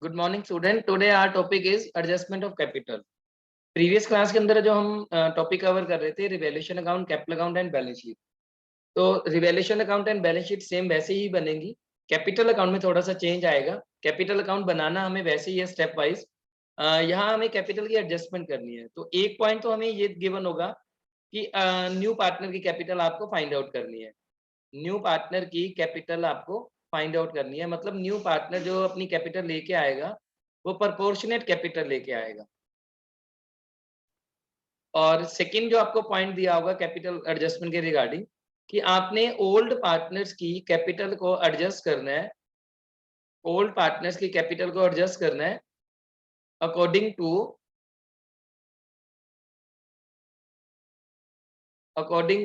Good morning student. Today our topic is adjustment of capital. Previous class के अंदर जो हम टॉपिक कवर कर रहे थे, revaluation account, capital account and balance sheet. तो revaluation account and balance sheet same वैसे ही बनेंगी। कैपिटल अकाउंट में थोड़ा सा चेंज आएगा। कैपिटल अकाउंट बनाना हमें वैसे ही है स्टेप वाइज। यहाँ हमें कैपिटल की एडजस्टमेंट करनी है। तो एक पॉइंट तो हमें ये गिवन होगा कि न्यू पार्टनर की कैपिटल आपको फाइंड आउट करनी है। न्यू पार्टनर की कैपिटल आपको फाइंड आउट करनी है, मतलब न्यू पार्टनर जो अपनी कैपिटल लेके आएगा वो प्रोपोर्शनेट कैपिटल लेके आएगा। और सेकंड जो आपको पॉइंट दिया होगा कैपिटल एडजस्टमेंट के रिगार्डिंग, कि आपने ओल्ड पार्टनर्स की कैपिटल को एडजस्ट करना है। ओल्ड पार्टनर्स की कैपिटल को एडजस्ट करना है according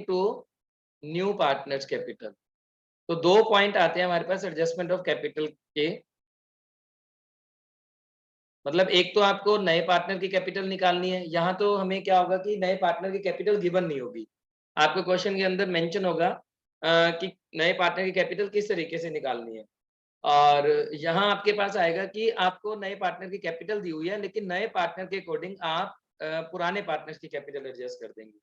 to new partners capital. तो दो पॉइंट आते हैं हमारे पास एडजस्टमेंट ऑफ कैपिटल के। मतलब एक तो आपको नए पार्टनर की कैपिटल निकालनी है। यहाँ तो हमें क्या होगा कि नए पार्टनर की कैपिटल गिवन नहीं होगी। आपको क्वेश्चन के अंदर मेंशन होगा कि नए पार्टनर की कैपिटल किस तरीके से निकालनी है। और यहाँ आपके पास आएगा कि आपको नए पार्टनर की कैपिटल दी हुई है, लेकिन नए पार्टनर के अकॉर्डिंग आप पुराने पार्टनर्स की कैपिटल एडजस्ट कर देंगे।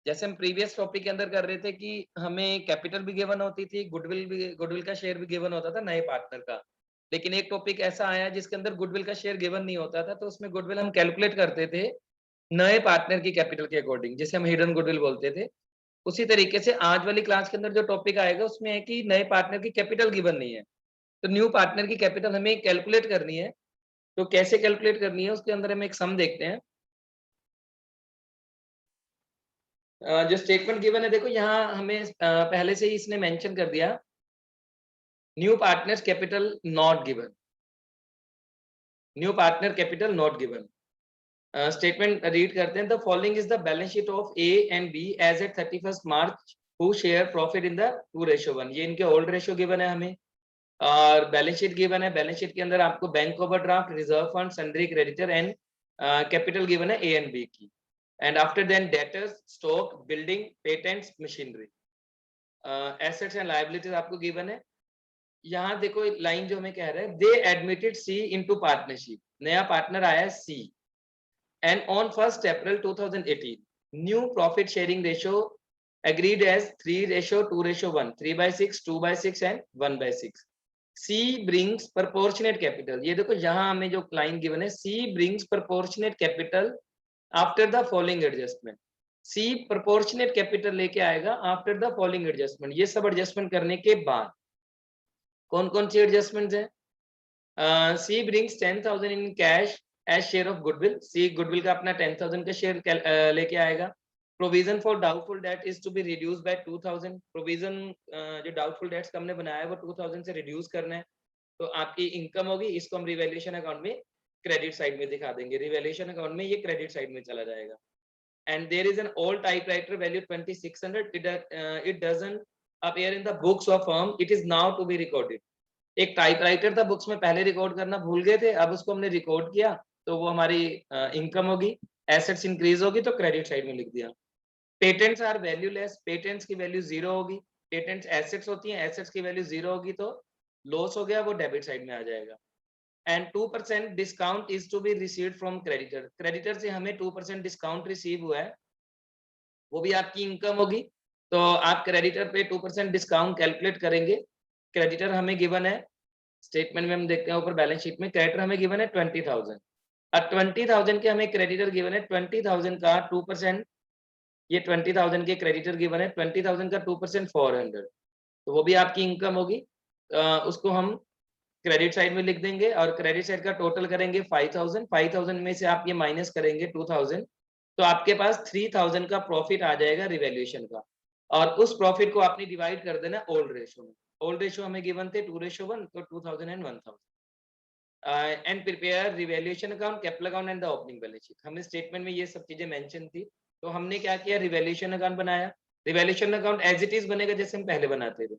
जैसे हम प्रीवियस टॉपिक के अंदर कर रहे थे कि हमें कैपिटल भी गिवन होती थी, गुडविल का शेयर भी गिवन होता था नए पार्टनर का। लेकिन एक टॉपिक ऐसा आया जिसके अंदर गुडविल का शेयर गिवन नहीं होता था, तो उसमें गुडविल हम कैलकुलेट करते थे नए पार्टनर की कैपिटल के अकॉर्डिंग, जिसे हम हिडन गुडविल बोलते थे। उसी तरीके से आज वाली क्लास के अंदर जो टॉपिक आएगा उसमें है कि नए पार्टनर की कैपिटल गिवन नहीं है, तो न्यू पार्टनर की कैपिटल हमें कैलकुलेट करनी है। तो कैसे कैलकुलेट करनी है उसके अंदर हम एक सम देखते हैं। जो स्टेटमेंट गिवन है, देखो यहाँ हमें पहले से ही इसने मेंशन कर दिया, new partners capital not given. New partner capital not given. Statement read करते हैं। The following is the balance sheet of A and B as at 31st March who share profit in the 2:1। ये इनके old ratio given है हमें, और balance sheet given है। Balance sheet के अंदर आपको bank overdraft, reserve fund, sundry creditor and capital given है ए एंड बी की। And after then debtors, stock, building, patents, machinery, assets and liabilities आपको गिवन है। यहाँ देखो लाइन जो हमें कह रहा है, they admitted C into partnership. नया पार्टनर आया है C, and on 1st April 2018 new profit sharing ratio agreed as 3:2:1, 3/6, 2/6 and 1/6। C brings proportionate capital। ये देखो यहाँ हमें जो लाइन गिवन है, C brings proportionate capital after the following adjustment। C proportionate capital लेके आएगा after the following adjustment। ये सब एडजस्टमेंट करने के बाद कौन कौन सी एडजस्टमेंट है? C brings 10,000 in cash as share of goodwill। C goodwill का अपना 10,000 का शेयर लेके आएगा। Provision for doubtful debt is to be reduce by 2,000। Provision जो डाउटफुल डेट्स हमने बनाया है वो 2,000 से रिड्यूस करना है। तो आपकी इनकम होगी, इसको हम रिवैल्यूएशन अकाउंट में क्रेडिट साइड में दिखा देंगे। रिवैल्यूएशन अकाउंट में ये क्रेडिट साइड में चला जाएगा। And there is an old typewriter value 2600। It doesn't appear in the books of firm, it is now to be recorded. एक टाइपराइटर था, बुक्स में पहले रिकॉर्ड करना भूल गए थे, अब उसको हमने रिकॉर्ड किया तो वो हमारी इनकम होगी। एसेट्स इंक्रीज होगी तो क्रेडिट साइड में लिख दिया। पेटेंट्स आर वैल्यूलेस, पेटेंट्स की वैल्यू 0 होगी। पेटेंट्स एसेट्स होती हैं, एसेट्स की वैल्यू 0 होगी तो लॉस हो गया, वो डेबिट साइड में आ जाएगा। And 2% discount is to be received from creditor. Creditor से हमें 2% डिस्काउंट रिसीव हुआ है, वो भी आपकी इनकम होगी। तो आप क्रेडिटर पे 2% डिस्काउंट कैलकुलेट करेंगे। क्रेडिटर हमें गिवन है, स्टेटमेंट में हम देखते हैं ऊपर बैलेंस शीट में, क्रेडिटर हमें गिवन है 20,000 और 20,000 के हमें क्रेडिटर गिवन है 20,000 का 2%। ये 20,000 के क्रेडिटर गिवन है, 20,000 का 2% 400, तो वो भी आपकी इनकम होगी। उसको हम क्रेडिट साइड में लिख देंगे और क्रेडिट साइड का टोटल करेंगे 5,000। 5,000 में से आप ये माइनस करेंगे 2,000, तो आपके पास 3,000 का प्रॉफिट आ जाएगा रिवैल्यूएशन का। और उस प्रॉफिट को आपने डिवाइड कर देना ओल्ड रेशियो में। ओल्ड रेशियो हमें गिवन थे 2:1, तो 2,000 and 1,000। And prepare revaluation account, capital account and the opening balance sheet. हमने स्टेटमेंट में ये सब चीजें मेंशन थी, तो हमने क्या किया, रिवैल्यूएशन अकाउंट बनाया। Revaluation account as it is बनेगा जैसे हम पहले बनाते थे।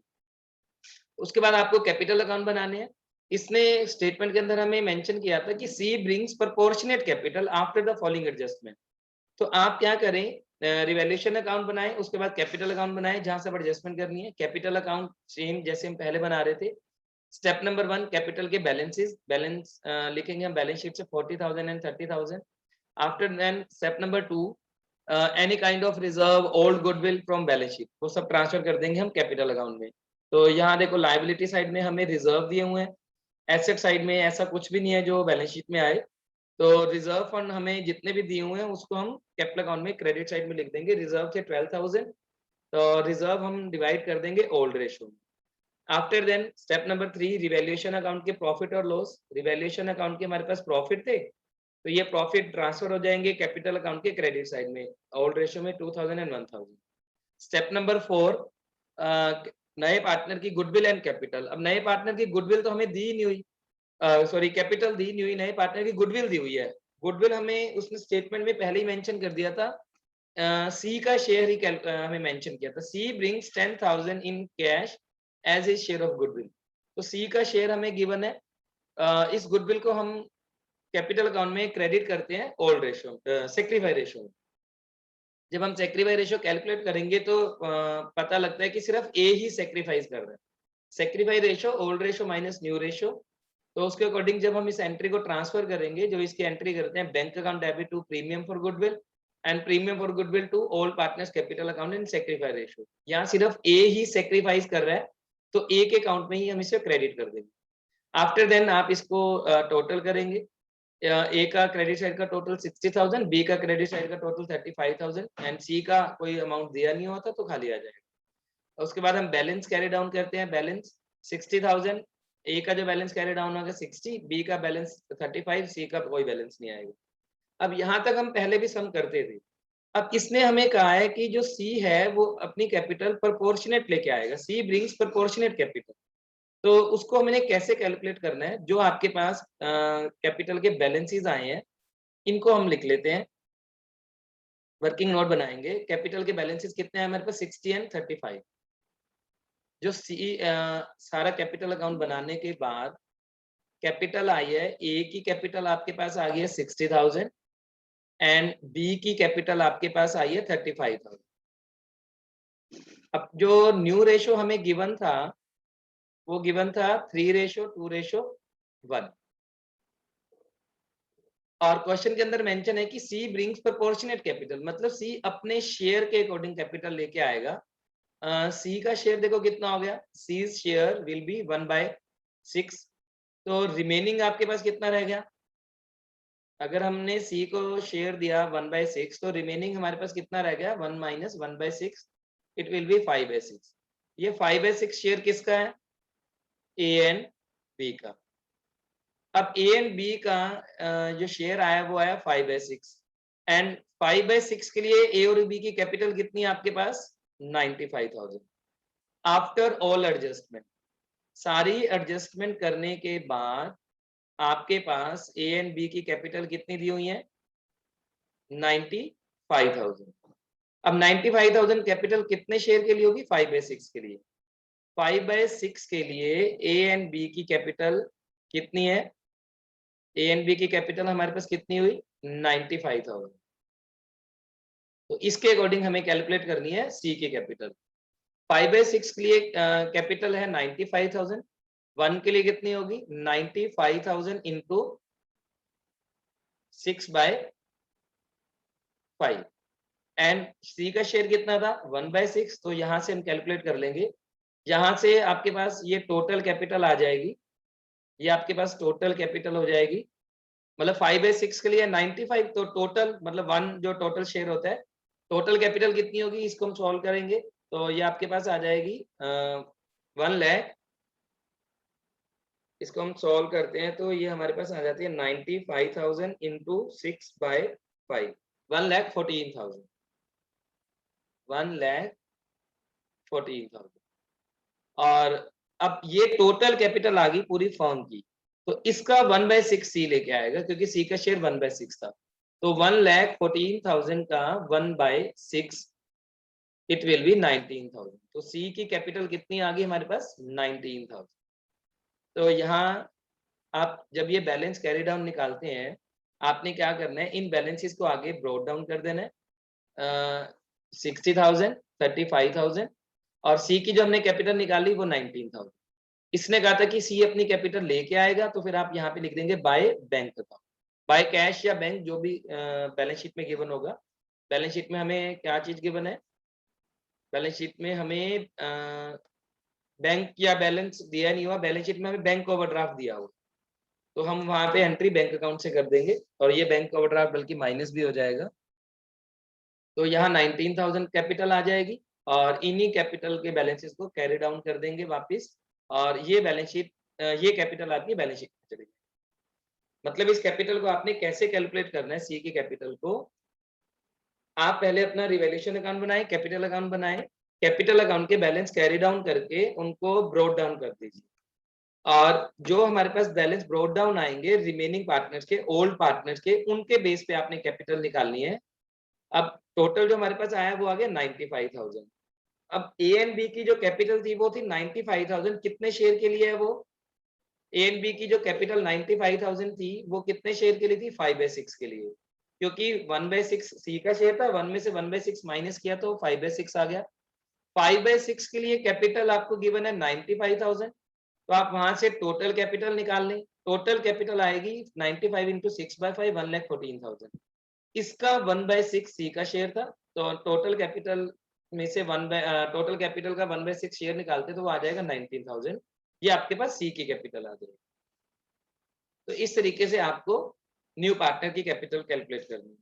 उसके बाद आपको कैपिटल अकाउंट बनाने हैं। इसने स्टेटमेंट के अंदर हमें मेंशन किया था कि C brings proportionate capital after the following adjustment. तो आप क्या करें, रिवैल्यूएशन अकाउंट बनाएं, उसके बाद कैपिटल अकाउंट बनाएं जहां सब एडजस्टमेंट करनी है। कैपिटल अकाउंट सेम जैसे हम पहले बना रहे थे, स्टेप नंबर 1 कैपिटल के बैलेंसेस, बैलेंस लिखेंगे हम बैलेंस शीट से 40,000 and 30,000। After then step number 2 any kind of reserve old goodwill from balance sheet, वो सब ट्रांसफर कर देंगे हम कैपिटल अकाउंट में। तो यहाँ देखो लायबिलिटी साइड में हमें रिजर्व दिए हुए हैं, एसेट साइड में ऐसा कुछ भी नहीं है जो बैलेंस शीट में आए। तो रिजर्व फंड हमें जितने भी दिए हुए हैं उसको हम कैपिटल अकाउंट में क्रेडिट साइड में लिख देंगे। रिजर्व थे 12,000, तो रिजर्व हम डिवाइड कर देंगे ओल्ड रेशो में। After then step number 3 revaluation account के प्रॉफिट और लॉस। रिवैल्यूएशन अकाउंट के हमारे पास प्रॉफिट थे, तो ये प्रॉफिट ट्रांसफर हो जाएंगे कैपिटल अकाउंट के क्रेडिट साइड में, ओल्ड रेशो में 2000 एंड 1000। स्टेप नंबर 4 नए पार्टनर की गुडविल एंड कैपिटल। अब नए पार्टनर की गुडविल तो हमें दी नहीं हुई, सॉरी कैपिटल दी नहीं हुई, नए पार्टनर की गुडविल दी हुई है। गुडविल हमें उसने स्टेटमेंट में पहले ही मेंशन कर दिया था, सी का शेयर ही हमें मेंशन किया था। C brings 10,000 in cash as a share of goodwill, तो सी का शेयर हमें गिवन है। इस गुडविल को हम कैपिटल अकाउंट में क्रेडिट करते हैं ओल्ड रेशो, सेक्रीफाई रेशो में। जब हम सेक्रीफाई रेशो कैलकुलेट करेंगे तो पता लगता है कि सिर्फ ए ही सेक्रीफाइस कर रहा है। Sacrifice ratio old ratio minus new ratio, तो उसके अकॉर्डिंग जब हम इस एंट्री को ट्रांसफर करेंगे, जो इसकी एंट्री करते हैं bank account debit to premium for goodwill and premium for goodwill to old partners capital account and sacrifice ratio. यहाँ सिर्फ ए ही सेक्रीफाइस कर रहा है, तो ए के अकाउंट में ही हम इसे क्रेडिट कर देंगे। आफ्टर देन आप इसको टोटल करेंगे, ए का क्रेडिट साइड का टोटल 60,000, बी का क्रेडिट साइड का टोटल 35,000 एंड सी का कोई अमाउंट दिया नहीं होता तो खाली आ जाएगा। उसके बाद हम बैलेंस कैरी डाउन करते हैं। बैलेंस 60,000, ए का जो बैलेंस कैरी डाउन होगा 60, बी का बैलेंस 35, सी का कोई बैलेंस नहीं आएगा। अब यहाँ तक हम पहले भी सम करते थे। अब इसने हमें कहा है कि जो सी है वो अपनी कैपिटल प्रोपोर्शनेट लेके आएगा, सी ब्रिंग्स प्रोपोर्शनेट कैपिटल। तो उसको हमने कैसे कैलकुलेट करना है, जो आपके पास कैपिटल के बैलेंसेस आए हैं इनको हम लिख लेते हैं, वर्किंग नोट बनाएंगे। कैपिटल के बैलेंसेस कितने हैं हमारे पास 60 एंड 35। जो सी सारा कैपिटल अकाउंट बनाने के बाद कैपिटल आई है, ए की कैपिटल आपके पास आ गई है 60,000 एंड बी की कैपिटल आपके पास आई है 35,000। अब जो न्यू रेशो हमें गिवन था वो गिवन था 3:2:1, और क्वेश्चन के अंदर मेंशन है कि सी ब्रिंग्स प्रोपोर्शनेट कैपिटल, मतलब सी अपने शेयर के अकॉर्डिंग कैपिटल लेके आएगा। सी का शेयर देखो कितना हो गया, सी शेयर विल बी 1/6, तो रिमेनिंग आपके पास कितना रह गया। अगर हमने सी को शेयर दिया 1/6, तो रिमेनिंग हमारे पास कितना रह गया, 1 माइनस 1/6, इट विल बी 5/6। ये 5/6 शेयर किसका है, ए एंड बी का। अब ए एंड बी का जो शेयर आया वो आया 5/6 एंड 5/6 के लिए ए और बी की कैपिटल कितनी है आपके पास 95,000। आफ्टर ऑल एडजस्टमेंट, सारी एडजस्टमेंट करने के बाद आपके पास ए एंड बी की कैपिटल कितनी दी हुई है 95,000। अब 95,000 कैपिटल कितने शेयर के लिए होगी 5/6 के लिए। 5/6 के लिए ए एंड बी की कैपिटल कितनी है, ए एंड बी की कैपिटल हमारे पास कितनी हुई 95,000। तो इसके अकॉर्डिंग हमें कैलकुलेट करनी है सी की कैपिटल। 5/6 के लिए कैपिटल है 95,000, 1 के लिए कितनी होगी 95,000 इंटू 6/5 एंड सी का शेयर कितना था 1/6, तो यहाँ से हम कैलकुलेट कर लेंगे। यहाँ से आपके पास ये टोटल कैपिटल आ जाएगी, ये आपके पास टोटल कैपिटल हो जाएगी, मतलब 5/6 के लिए 95, तो टोटल मतलब 1 जो टोटल शेयर होता है, टोटल कैपिटल कितनी होगी इसको हम सॉल्व करेंगे। तो ये आपके पास आ जाएगी 1 लाख, इसको हम सॉल्व करते हैं तो ये हमारे पास आ जाती है 95,000 इंटू 6/5, 1,14,000, 1,14,000। और अब ये टोटल कैपिटल आ गई पूरी फर्म की, तो इसका 1/6 सी लेके आएगा क्योंकि सी का शेयर 1/6 था। तो 1,14,000 का 1/6 इट विल बी 19,000। तो सी की कैपिटल कितनी आ गई हमारे पास 19,000। तो यहाँ आप जब ये बैलेंस कैरी डाउन निकालते हैं, आपने क्या करना है, इन बैलेंसेस को आगे ब्रॉट डाउन कर देना है, 60,000, 35,000 और सी की जो हमने कैपिटल निकाली वो 19,000। इसने कहा था कि सी अपनी कैपिटल लेके आएगा, तो फिर आप यहाँ पे लिख देंगे by bank account, by cash या बैंक, जो भी बैलेंस शीट में गिवन होगा। बैलेंस शीट में हमें क्या चीज गिवन है, बैलेंस शीट में हमें बैंक या बैलेंस दिया नहीं हुआ, बैलेंस शीट में हमें बैंक ओवरड्राफ्ट दिया हुआ, तो हम वहां पे एंट्री बैंक अकाउंट से कर देंगे और ये बैंक ओवरड्राफ्ट बल्कि माइनस भी हो जाएगा। तो यहाँ 19,000 कैपिटल आ जाएगी और इन्हीं कैपिटल के बैलेंसेस को कैरी डाउन कर देंगे वापस, और ये बैलेंस शीट, ये कैपिटल आपकी बैलेंस शीट में चलेगी। मतलब इस कैपिटल को आपने कैसे कैलकुलेट करना है, सी के कैपिटल को, आप पहले अपना रिवैल्यूएशन अकाउंट बनाए, कैपिटल अकाउंट बनाए, कैपिटल अकाउंट के बैलेंस कैरी डाउन करके उनको ब्रॉट डाउन कर दीजिए, और जो हमारे पास बैलेंस ब्रॉट डाउन आएंगे रिमेनिंग पार्टनर्स के, ओल्ड पार्टनर्स के, उनके बेस पे आपने कैपिटल निकालनी है। अब टोटल जो हमारे पास आया वो आ गया 95,000। अब ए एंड बी की जो कैपिटल थी वो थी 95,000, कितने शेयर के लिए है वो, ए एंड बी की जो कैपिटल 95,000 थी वो कितने शेयर के लिए थी, 5/6 के लिए, क्योंकि 1/6 सी का शेयर था, 1 में से 1/6 माइनस किया तो 5/6 आ गया। 5/6 के लिए कैपिटल आपको गिवन है 95,000, तो आप वहां से टोटल कैपिटल निकाल लें, टोटल कैपिटल आएगी 95 इंटू 6/5, 1,14,000। इसका 1/6 सी का शेयर था, तो टोटल कैपिटल में से टोटल कैपिटल का 1/6 शेयर निकालते तो वो आ जाएगा 19,000, ये आपके पास सी की कैपिटल आ जाएगी। तो इस तरीके से आपको न्यू पार्टनर की कैपिटल कैलकुलेट करनी है।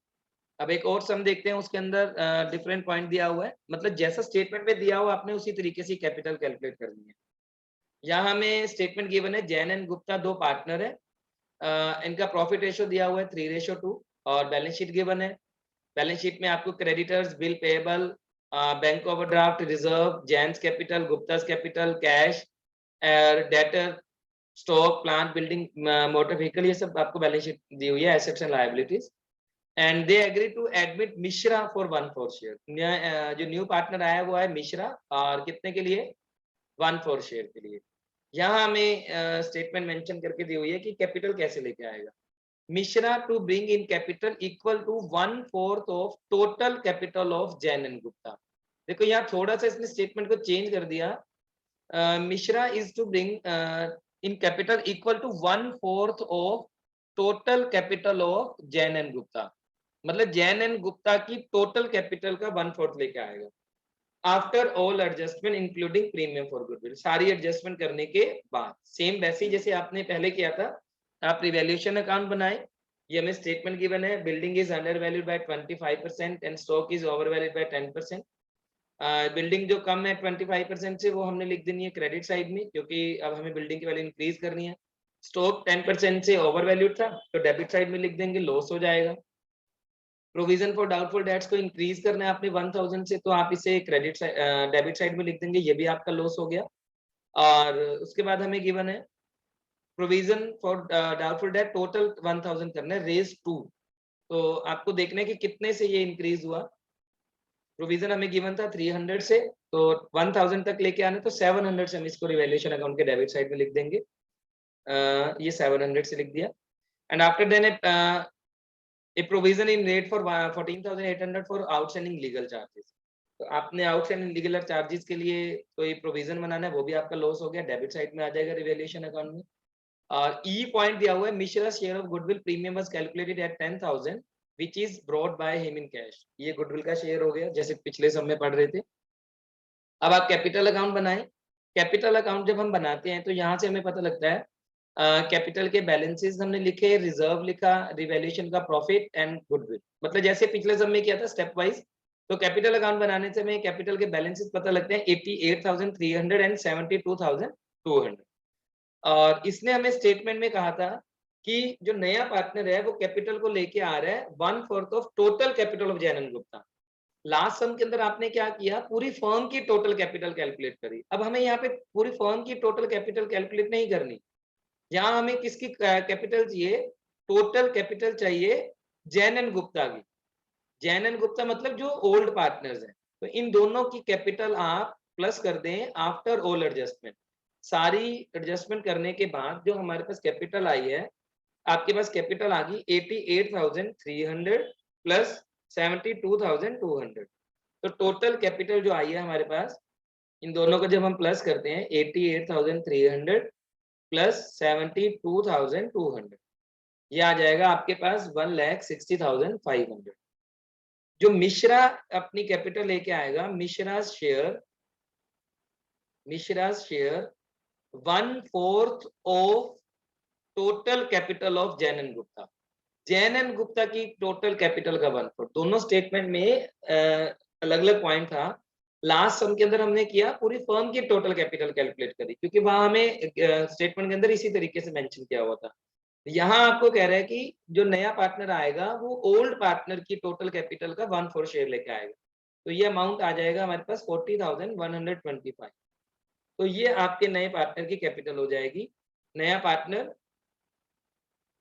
अब एक और सम देखते हैं, उसके अंदर डिफरेंट पॉइंट दिया हुआ है, मतलब जैसा स्टेटमेंट में दिया हुआ आपने उसी तरीके से कैपिटल कैलकुलेट करनी है। यहाँ हमें स्टेटमेंट गिवन है, जैन एंड गुप्ता 2 पार्टनर है, इनका प्रॉफिट रेशियो दिया हुआ है 3:2 और बैलेंस शीट गिवन है। बैलेंस शीट में आपको creditors, bill payable, bank overdraft, reserve, Jain's capital, Gupta's capital, cash, debtor, stock, plant, building, motor vehicle, ये सब आपको बैलेंस शीट दी हुई है, assets and liabilities. And they agree to admit Mishra for 1/4 share. जो न्यू पार्टनर आया वो है मिश्रा, और कितने के लिए, 1/4 शेयर के लिए। यहाँ हमें स्टेटमेंट मेंशन करके दी हुई है कि कैपिटल कैसे लेके आएगा। Mishra to bring in capital equal to 1/4 of total capital of Jain and Gupta. देखो यहाँ थोड़ा सा इसने स्टेटमेंट को चेंज कर दिया, Mishra is to bring in capital equal to 1/4 of total capital of Jain and Gupta, मतलब जैन एंड गुप्ता की टोटल कैपिटल का 1/4 लेके आएगा after all adjustment including premium for goodwill, सारी एडजस्टमेंट करने के बाद। सेम वैसे ही जैसे आपने पहले किया था, आप रिवैल्यूएशन अकाउंट बनाए, ये हमें स्टेटमेंट गिवन है, building is under valued bye 25% and stock is over valued bye 10%। Building जो कम है 25% से वो हमने लिख देनी है क्रेडिट साइड में, क्योंकि अब हमें बिल्डिंग की वैल्यू इंक्रीज करनी है। स्टॉक 10% से ओवर वैल्यूड था तो डेबिट साइड में लिख देंगे, लॉस हो जाएगा। प्रोविजन फॉर डाउटफुल डेट्स को इंक्रीज करना है आपने 1,000 से, तो आप इसे क्रेडिट डेबिट साइड में लिख देंगे, ये भी आपका लॉस हो गया। और उसके बाद हमें गिवन है provision for doubtful date total 1,000 करना है, रेज 2, तो आपको देखना है कि कितने से ये इंक्रीज हुआ। प्रोविजन हमें गिवन था 300 से, तो 1,000 तक लेके आने, तो 700 से हम इसको रिवैल्यूएशन अकाउंट के डेबिट साइड में लिख देंगे। ये 700 से लिख दिया। And after then a provision in rate for 14,800 for outstanding legal charges, तो आपने आउटस्टैंडिंग लीगल चार्जेस के लिए कोई प्रोविजन बनाना है, वो भी आपका लॉस हो गया, डेबिट साइड में आ जाएगा रिवैल्यूएशन अकाउंट में। और ई पॉइंट दिया हुआ है, Mishra share of goodwill premium was calculated at 10,000 which is brought by him in cash, ये गुडविल का शेयर हो गया जैसे पिछले समय पढ़ रहे थे। अब आप कैपिटल अकाउंट बनाएं। कैपिटल अकाउंट जब हम बनाते हैं तो यहाँ से हमें पता लगता है कैपिटल के बैलेंसेस हमने लिखे, रिजर्व लिखा, रिवैल्यूएशन का प्रॉफिट एंड गुडविल, मतलब जैसे पिछले समय किया था स्टेप वाइज। तो कैपिटल अकाउंट बनाने से हमें कैपिटल के बैलेंसेस पता लगते हैं 88,300 एंड 72,200। और इसने हमें स्टेटमेंट में कहा था कि जो नया पार्टनर है वो कैपिटल को लेके आ रहा है 1/4 of total capital of Jain and Gupta. Last sum के अंदर आपने क्या किया, पूरी फर्म की टोटल कैपिटल कैलकुलेट करी। अब हमें यहाँ पे पूरी फर्म की टोटल कैपिटल कैलकुलेट नहीं करनी, यहाँ हमें किसकी कैपिटल चाहिए, टोटल कैपिटल चाहिए जैन एंड गुप्ता की। जैन एंड गुप्ता मतलब जो ओल्ड पार्टनर्स हैं, तो इन दोनों की कैपिटल आप प्लस कर दें आफ्टर ऑल एडजस्टमेंट। सारी एडजस्टमेंट करने के बाद जो हमारे पास कैपिटल आई है, आपके पास कैपिटल आ गई 88,300 प्लस 72,200, तो टोटल कैपिटल जो आई है हमारे पास इन दोनों को जब हम प्लस करते हैं 88,300 प्लस 72,200, ये आ जाएगा आपके पास 1,60,500। जो मिश्रा अपनी कैपिटल लेके आएगा, Mishra share 1/4 of total capital of Jain and Gupta. Jain and Gupta की टोटल कैपिटल का 1/4। दोनों स्टेटमेंट में अलग अलग पॉइंट था। लास्ट सम के अंदर हमने किया पूरी फर्म की टोटल कैपिटल कैलकुलेट करी, क्योंकि वहां हमें स्टेटमेंट के अंदर इसी तरीके से मेंशन किया हुआ था। यहाँ आपको कह रहा है कि जो नया पार्टनर आएगा वो ओल्ड पार्टनर की टोटल कैपिटल का 1/4 शेयर लेके आएगा। तो ये अमाउंट आ जाएगा हमारे पास 40,125। तो ये आपके नए पार्टनर की कैपिटल हो जाएगी। नया पार्टनर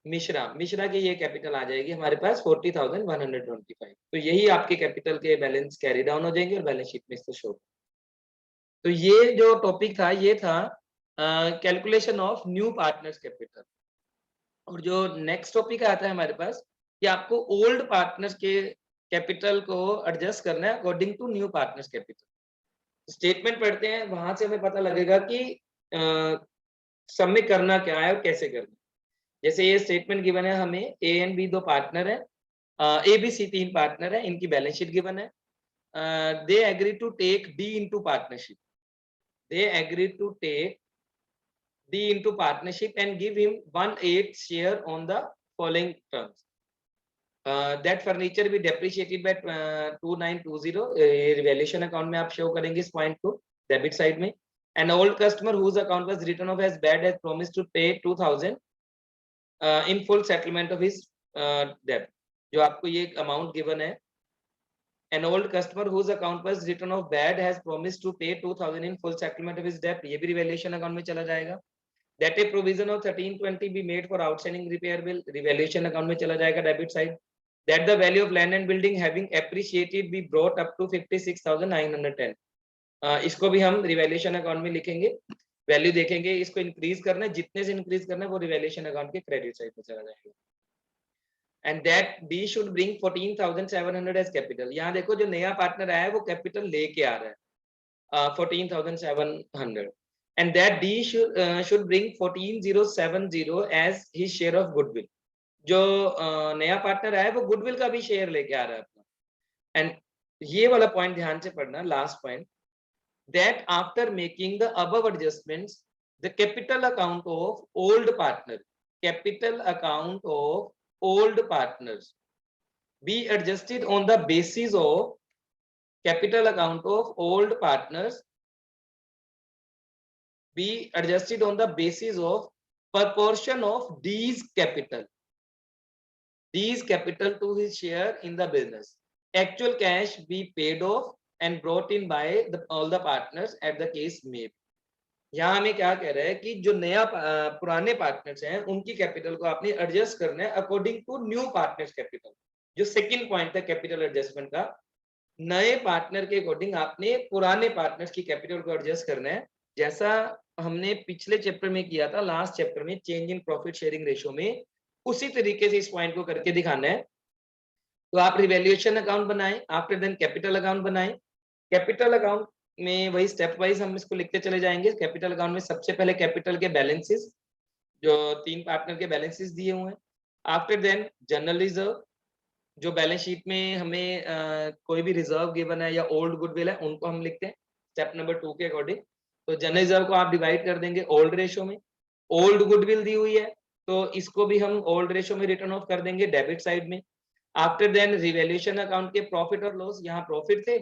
मिश्रा की ये कैपिटल आ जाएगी हमारे पास 40,125। तो यही आपके कैपिटल के बैलेंस कैरी डाउन हो जाएंगे और बैलेंस शीट में इसको शो। तो ये जो टॉपिक था ये था calculation of new partners capital. और जो नेक्स्ट टॉपिक आता है हमारे पास कि आपको ओल्ड पार्टनर्स के कैपिटल को एडजस्ट करना है according to new partners capital. Statement पढ़ते हैं, वहां से हमें पता लगेगा कि सब में करना क्या है और कैसे करना है। जैसे ये स्टेटमेंट गिवन है हमें, ए एंड बी दो पार्टनर है, ए बी सी 3 पार्टनर है, इनकी बैलेंस शीट गिवन है। They agree to take D into partnership, they agree to take D into partnership and give him 1/8 share on the following terms. That furniture be depreciated by 2920। Revaluation account में आप show करेंगे इस point को debit side में। An old customer whose account was written off as bad has promised to pay 2,000 in full settlement of his debt। जो आपको ये amount given है, An old customer whose account was written off bad has promised to pay 2,000 in full settlement of his debt। ये भी revaluation account में चला जाएगा। That a provision of 1320 be made for outstanding repair bill, revaluation account में चला जाएगा debit side. That the value of land and building having appreciated be brought up to 56,910। इसको भी हम रिवैल्यूएशन अकाउंट में लिखेंगे, वैल्यू देखेंगे, इसको इंक्रीज करना है, जितने से इंक्रीज करना है वो रिवैल्यूएशन अकाउंट के क्रेडिट साइड में चला जाएगा। And that B should bring 14,700 as capital। यहाँ देखो जो नया पार्टनर आया है वो कैपिटल लेके आ रहा है 14,700। And that D should bring 14,070 as his share of goodwill। जो नया पार्टनर आया है वो गुडविल का भी शेयर लेके आ रहा है अपना। एंड ये वाला पॉइंट ध्यान से पढ़ना, last point, that after making the above adjustments the capital account of old partner, capital account of old partners be adjusted on the basis of capital account of old partners be adjusted on the basis of proportion of D's capital to his share in the business। Actual cash be paid off and brought in by all the partners at the case may। यहाँ हमें क्या कह रहा है कि जो नया पुराने पार्टनर्स हैं उनकी कैपिटल को आपने एडजस्ट करना है according to new partners capital. जो सेकंड पॉइंट है कैपिटल एडजस्टमेंट का, नए पार्टनर के अकॉर्डिंग आपने पुराने पार्टनर्स की कैपिटल को एडजस्ट करना है, जैसा हमने पिछले चैप्टर में किया था, लास्ट चैप्टर में change in profit sharing ratio में, उसी तरीके से इस पॉइंट को करके दिखाना है। तो आप रिवैल्यूएशन अकाउंट बनाएं, आफ्टर देन कैपिटल अकाउंट बनाएं। कैपिटल अकाउंट में वही स्टेप वाइज हम इसको लिखते चले जाएंगे। कैपिटल अकाउंट में सबसे पहले कैपिटल के बैलेंसेस, जो 3 पार्टनर के बैलेंसेस दिए हुए हैं। आफ्टर देन जनरल रिजर्व, जो बैलेंस शीट में हमें कोई भी रिजर्व गिवन है या ओल्ड गुडविल है उनको हम लिखते हैं स्टेप नंबर 2 के अकॉर्डिंग। तो जनरल रिजर्व को आप डिवाइड कर देंगे ओल्ड रेशियो में। ओल्ड गुडविल दी हुई है तो इसको भी हम ओल्ड रेशियो में रिटर्न ऑफ कर देंगे डेबिट साइड में। आफ्टर देन रिवैल्यूएशन अकाउंट के प्रॉफिट और लॉस, यहाँ प्रॉफिट थे,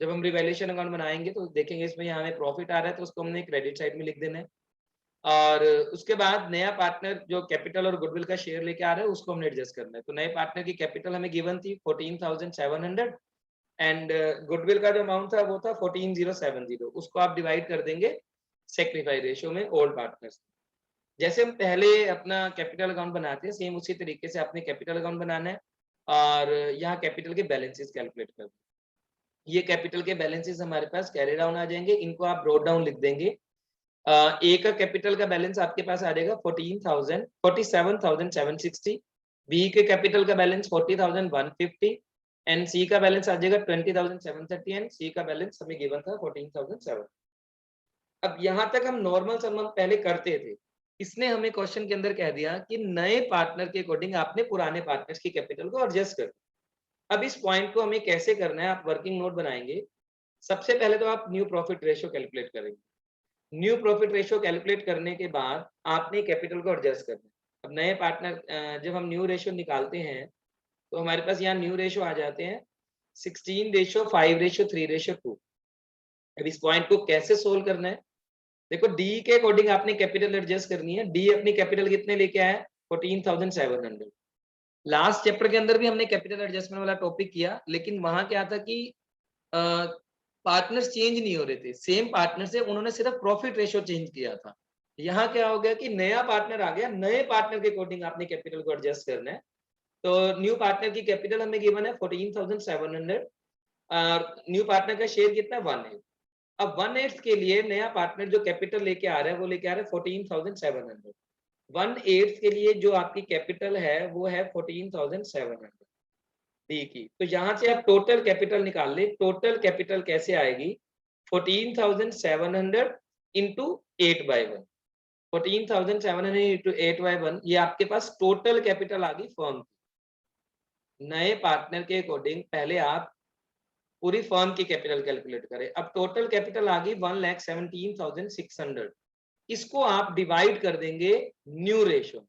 जब हम रिवैल्यूएशन अकाउंट बनाएंगे तो देखेंगे इसमें यहाँ हमें प्रॉफिट आ रहा है तो उसको हमने क्रेडिट साइड में लिख देना है। और उसके बाद नया पार्टनर जो कैपिटल और गुडविल का शेयर लेके आ रहा है उसको हमने एडजस्ट करना है। तो नए पार्टनर की कैपिटल हमें गिवन थी 14,700 एंड गुडविल का जो अमाउंट था वो था 14,070। उसको आप डिवाइड कर देंगे सेक्रीफाई रेशियो में ओल्ड पार्टनर्स। जैसे हम पहले अपना कैपिटल अकाउंट बनाते हैं सेम उसी तरीके से आपने कैपिटल अकाउंट बनाना है और यहाँ कैपिटल के बैलेंसेस कैलकुलेट कर दें। ये कैपिटल के बैलेंसेस हमारे पास कैरी डाउन आ जाएंगे, इनको आप ब्रोट डाउन लिख देंगे। ए का कैपिटल का बैलेंस आपके पास आ जाएगा 47,760, बी के कैपिटल का बैलेंस 40,150 एंड सी का बैलेंस आ जाएगा 20,730 एंड सी का बैलेंस हमें गिवन था 14,700। अब यहाँ तक हम नॉर्मल सम हम पहले करते थे, इसने हमें क्वेश्चन के अंदर कह दिया कि नए पार्टनर के अकॉर्डिंग आपने पुराने पार्टनर्स की कैपिटल को एडजस्ट कर। अब इस पॉइंट को हमें कैसे करना है, आप वर्किंग नोट बनाएंगे। सबसे पहले तो आप न्यू प्रॉफिट रेशियो कैलकुलेट करेंगे। न्यू प्रॉफिट रेशियो कैलकुलेट करने के बाद आपने कैपिटल को एडजस्ट करना है। अब नए पार्टनर जब हम न्यू रेशियो निकालते हैं तो हमारे पास यहाँ न्यू रेशियो आ जाते हैं 16:5:3:2। अब इस पॉइंट को कैसे सोल्व करना है, देखो डी के अकॉर्डिंग आपने कैपिटल एडजस्ट करनी है। डी अपनी कैपिटल कितने लेके आया, 14,700। लास्ट चैप्टर के अंदर भी हमने कैपिटल एडजस्टमेंट वाला टॉपिक किया, लेकिन वहां क्या था कि पार्टनर्स चेंज नहीं हो रहे थे, सेम पार्टनर से उन्होंने सिर्फ प्रॉफिट रेशियो चेंज किया था। यहाँ क्या हो गया कि नया पार्टनर आ गया, नए पार्टनर के अकॉर्डिंग आपने कैपिटल को एडजस्ट करना है। तो न्यू पार्टनर की कैपिटल हमें गिवन है 14,700 और न्यू पार्टनर का शेयर कितना है 1/8। अब 1/8 के लिए नया पार्टनर जो कैपिटल लेके आ रहा है वो लेके आ रहा है 14,700। 1/8 के लिए जो आपकी कैपिटल है वो है 14,700 डी की। तो यहाँ से आप टोटल कैपिटल निकाल ले। टोटल कैपिटल कैसे आएगी, 14,700 इंटू 8/1। 14,700 इंटू 8/1 ये आपके पास टोटल कैपिटल आ गई फर्म की। नए पार्टनर के अकॉर्डिंग पहले आप पूरी फर्म की कैपिटल कैलकुलेट करें। अब टोटल कैपिटल आ गई 1,17,600। इसको आप डिवाइड कर देंगे न्यू रेशो।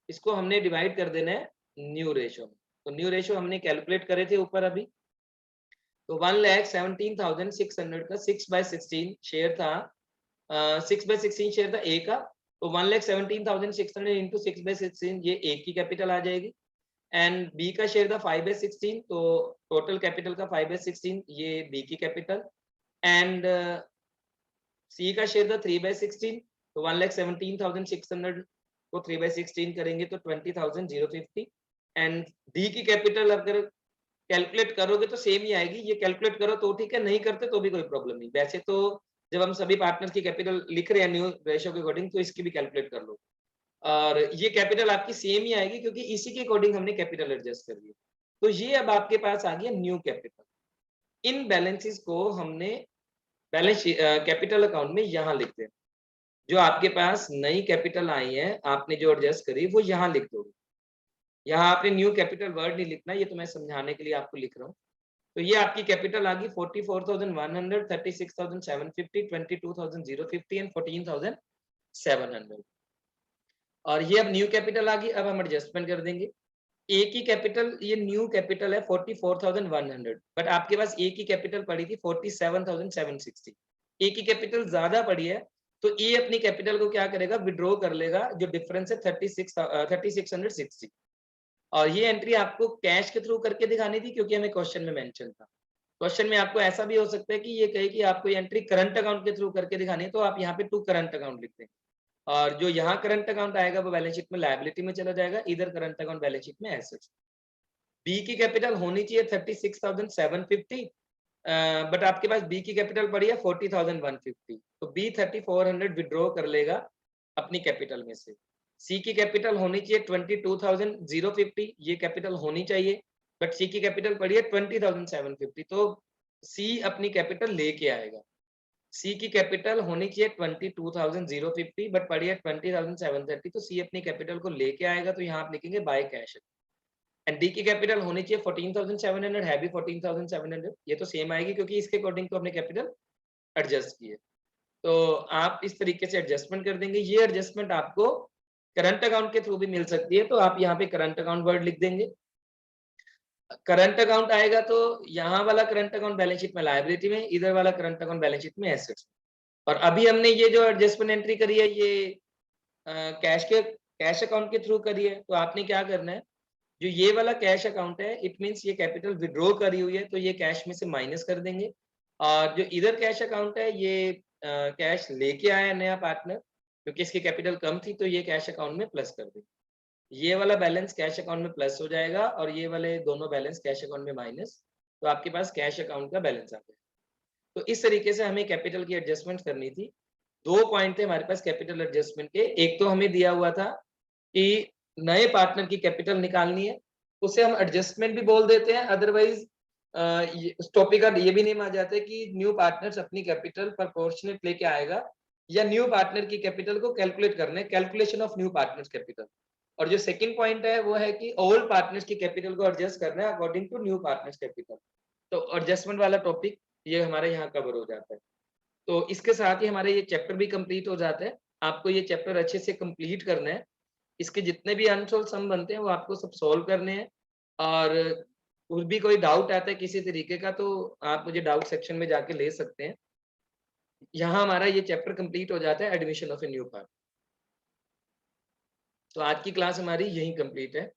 इसको हमने डिवाइड कर देना है न्यू रेशो। तो न्यू रेशो हमने कैलकुलेट करे थे ऊपर अभी। तो 1,17,600 का 6/16 शेयर था, 6/16 शेयर था ए का। तो 1,17,600 इंटू 6/16 ये ए की कैपिटल आ जाएगी। एंड बी का शेयर था 5/16, तो टोटल कैपिटल का 5/16 ये बी की कैपिटल। एंड सी का शेयर था 3/16, तो 1,17,600 को 3/16 करेंगे तो 20,050। एंड डी की कैपिटल अगर कैलकुलेट करोगे तो सेम ही आएगी। ये कैलकुलेट करो तो ठीक है, नहीं करते तो भी कोई प्रॉब्लम नहीं। वैसे तो जब हम सभी पार्टनर्स की कैपिटल लिख रहे हैं न्यू रेशियो के अकॉर्डिंग, तो इसकी भी कैलकुलेट कर लो और ये कैपिटल आपकी सेम ही आएगी क्योंकि इसी के अकॉर्डिंग हमने कैपिटल एडजस्ट कर दिया। तो ये अब आपके पास आ गया न्यू कैपिटल। इन बैलेंसेस को हमने बैलेंस कैपिटल अकाउंट में यहाँ लिखते हैं। जो आपके पास नई कैपिटल आई है आपने जो एडजस्ट करी वो यहाँ लिख दोगे। यहाँ आपने न्यू कैपिटल वर्ड नहीं लिखना, ये तो मैं समझाने के लिए आपको लिख रहा हूँ। तो ये आपकी कैपिटल आ गई 44,100, 36,750, 22,050 एंड 14,700। और ये अब न्यू कैपिटल आ गई। अब हम एडजस्टमेंट कर देंगे। ए की कैपिटल, ये न्यू कैपिटल है 44,100, बट आपके पास ए की कैपिटल पड़ी थी 47,760। ए की कैपिटल ज्यादा पड़ी है तो ए अपनी कैपिटल को क्या करेगा, विड्रॉ कर लेगा। जो डिफरेंस है 3660। और ये एंट्री आपको कैश के थ्रू करके दिखानी थी क्योंकि हमें क्वेश्चन में मेंशन था। क्वेश्चन में आपको ऐसा भी हो सकता है कि ये कहे कि आपको ये एंट्री करंट अकाउंट के थ्रू करके दिखानी है, तो आप यहाँ पे टू करंट अकाउंट लिखते हैं और जो यहाँ करंट अकाउंट आएगा वो बैलेंस शीट में लायबिलिटी में चला जाएगा, इधर करंट अकाउंट बैलेंस शीट में एसेट्स। बी की कैपिटल होनी चाहिए 36,750, बट आपके पास बी की कैपिटल पड़ी है 40,150, तो बी 3,400 विड्रॉ कर लेगा अपनी कैपिटल में से। सी की कैपिटल होनी चाहिए 22,050, ये कैपिटल होनी चाहिए, बट सी की कैपिटल पड़ी है 20,750, तो सी अपनी कैपिटल लेके आएगा। सी की कैपिटल होनी चाहिए 22,050, बट पड़ी है 20,730, तो सी अपनी कैपिटल को लेके आएगा। तो यहाँ आप लिखेंगे बाय कैश। एंड डी की कैपिटल होनी चाहिए 14,700, है भी 14,700, ये तो सेम आएगी क्योंकि इसके अकॉर्डिंग तो हमने कैपिटल एडजस्ट की है। तो आप इस तरीके से एडजस्टमेंट कर देंगे। ये एडजस्टमेंट आपको करंट अकाउंट के थ्रू भी मिल सकती है, तो आप यहाँ पे करंट अकाउंट वर्ड लिख देंगे। करंट अकाउंट आएगा तो यहाँ वाला करंट अकाउंट बैलेंस शीट में लायबिलिटी में, इधर वाला करंट अकाउंट बैलेंस शीट में एसेट्स। और अभी हमने ये जो एडजस्टमेंट एंट्री करी है ये कैश अकाउंट के थ्रू करी है। तो आपने क्या करना है, जो ये वाला कैश अकाउंट है इट मींस ये कैपिटल विड्रॉ करी हुई है तो ये कैश में से माइनस कर देंगे। और जो इधर कैश अकाउंट है ये कैश लेके आया नया पार्टनर क्योंकि इसकी कैपिटल कम थी, तो ये कैश अकाउंट में प्लस कर देंगे। ये वाला बैलेंस कैश अकाउंट में प्लस हो जाएगा और ये वाले दोनों बैलेंस कैश अकाउंट में माइनस, तो आपके पास कैश अकाउंट का बैलेंस आ गया। तो इस तरीके से हमें कैपिटल की एडजस्टमेंट करनी थी। दो पॉइंट थे हमारे पास कैपिटल एडजस्टमेंट के। एक तो हमें दिया हुआ था कि नए पार्टनर की कैपिटल निकालनी है, उसे हम एडजस्टमेंट भी बोल देते हैं, अदरवाइज उस टॉपिक का ये भी नेम आ जाता है कि न्यू पार्टनर्स अपनी कैपिटल प्रोपोर्शनेट लेके आएगा या न्यू पार्टनर की कैपिटल को कैलकुलेट करना है, calculation of new partners capital. और जो सेकंड पॉइंट है वो है कि ओल्ड पार्टनर्स की कैपिटल को एडजस्ट करना है according to new partners capital. तो एडजस्टमेंट वाला टॉपिक ये हमारे यहाँ कवर हो जाता है। तो इसके साथ ही हमारे ये चैप्टर भी कंप्लीट हो जाते हैं। आपको ये चैप्टर अच्छे से कंप्लीट करना है। इसके जितने भी अनसॉल्व सम बनते हैं वो आपको सब सॉल्व करने हैं। और कुछ भी कोई डाउट आता है किसी तरीके का तो आप मुझे डाउट सेक्शन में जाके ले सकते हैं। यहाँ हमारा ये चैप्टर कंप्लीट हो जाता है admission of a new part. तो आज की क्लास हमारी यहीं कंप्लीट है।